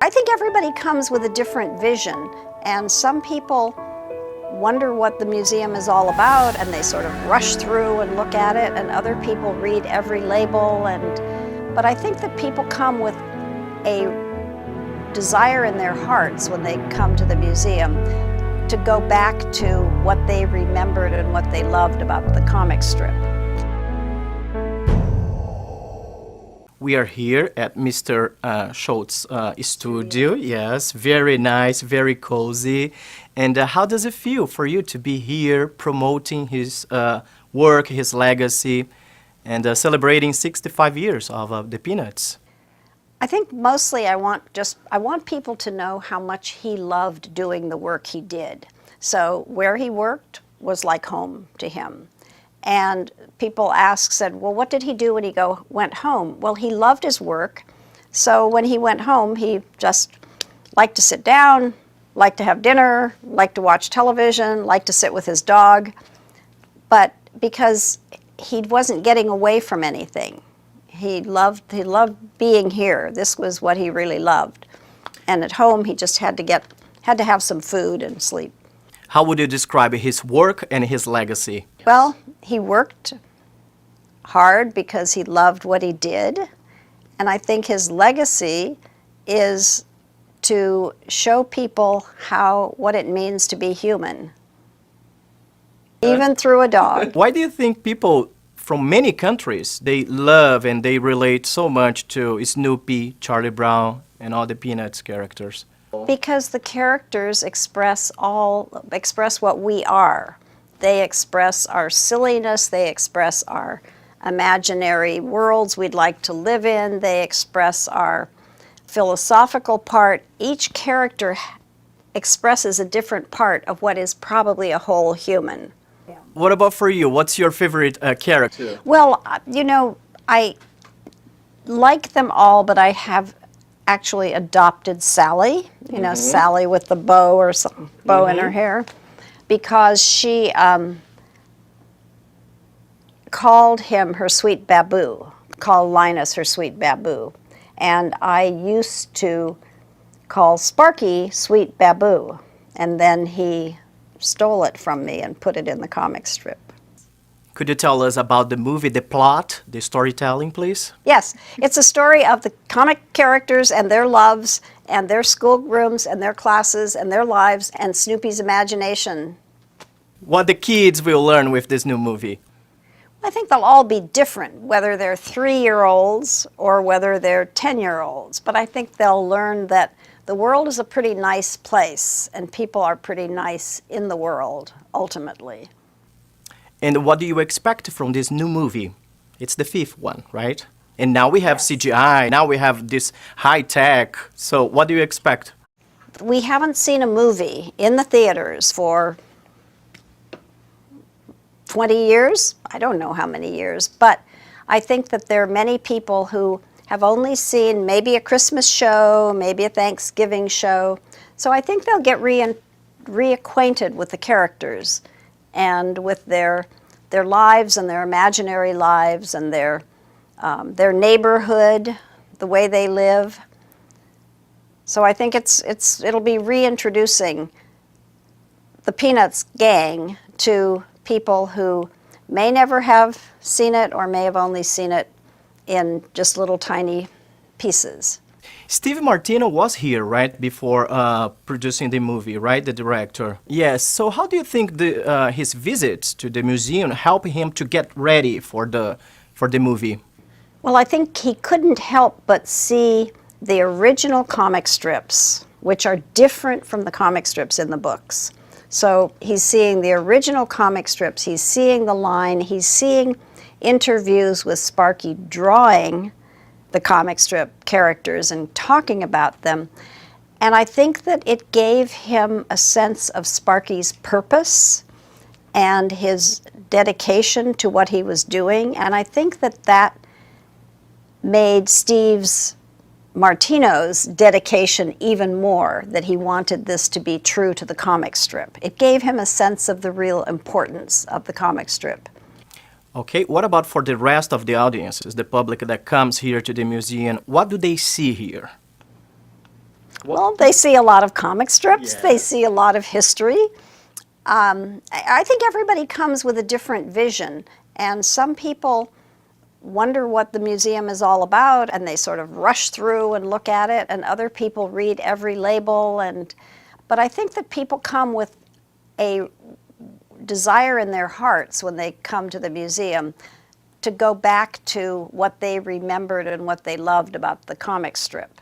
I think everybody comes with a different vision, and some people wonder what the museum is all about and they sort of rush through and look at it, and other people read every label. But I think that people come with a desire in their hearts when they come to the museum to go back to what they remembered and what they loved about the comic strip. We are here at Mr. Schulz studio. Yes, very nice, very cozy. And how does it feel for you to be here promoting his work, his legacy, and celebrating 65 years of the Peanuts? I think mostly I want people to know how much he loved doing the work he did. So where he worked was like home to him. And people said, well, what did he do when he went home? Well, he loved his work. So when he went home, he just liked to sit down, liked to have dinner, liked to watch television, liked to sit with his dog. But because he wasn't getting away from anything, he loved being here. This was what he really loved. And at home, he just had to have some food and sleep. How would you describe his work and his legacy? Well, he worked hard because he loved what he did. And I think his legacy is to show people what it means to be human, even through a dog. Why do you think people from many countries, they love and they relate so much to Snoopy, Charlie Brown, and all the Peanuts characters? Because the characters express what we are. They express our silliness, they express our imaginary worlds we'd like to live in, they express our philosophical part. Each character expresses a different part of what is probably a whole human. What about for you? What's your favorite character? Well, I like them all, but I have actually adopted Sally, Sally with the bow or some bow in her hair, because she called him her sweet baboo, called Linus her sweet baboo. And I used to call Sparky Sweet Baboo, and then he stole it from me and put it in the comic strip. Could you tell us about the movie, the plot, the storytelling, please? Yes, it's a story of the comic characters and their loves and their schoolrooms and their classes and their lives and Snoopy's imagination. What the kids will learn with this new movie? I think they'll all be different, whether they're 3-year-olds or whether they're 10-year-olds. But I think they'll learn that the world is a pretty nice place and people are pretty nice in the world, ultimately. And what do you expect from this new movie? It's the 5th one, right? And now we have CGI, now we have this high tech. So what do you expect? We haven't seen a movie in the theaters for 20 years? I don't know how many years, but I think that there are many people who have only seen maybe a Christmas show, maybe a Thanksgiving show. So I think they'll get reacquainted with the characters and with their lives and their imaginary lives and their neighborhood, the way they live. So I think it'll be reintroducing the Peanuts gang to people who may never have seen it or may have only seen it in just little tiny pieces. Steve Martino was here, right, before producing the movie, right, the director? Yes, so how do you think his visits to the museum help him to get ready for the movie? Well, I think he couldn't help but see the original comic strips, which are different from the comic strips in the books. So he's seeing the original comic strips, he's seeing the line, he's seeing interviews with Sparky drawing the comic strip characters and talking about them. And I think that it gave him a sense of Sparky's purpose and his dedication to what he was doing. And I think that made Martino's dedication even more, that he wanted this to be true to the comic strip. It gave him a sense of the real importance of the comic strip. Okay, what about for the rest of the audiences, the public that comes here to the museum? What do they see here? Well, they see a lot of comic strips. Yeah. They see a lot of history. I think everybody comes with a different vision, and some people wonder what the museum is all about, and they sort of rush through and look at it, and other people read every label. But I think that people come with a desire in their hearts when they come to the museum to go back to what they remembered and what they loved about the comic strip.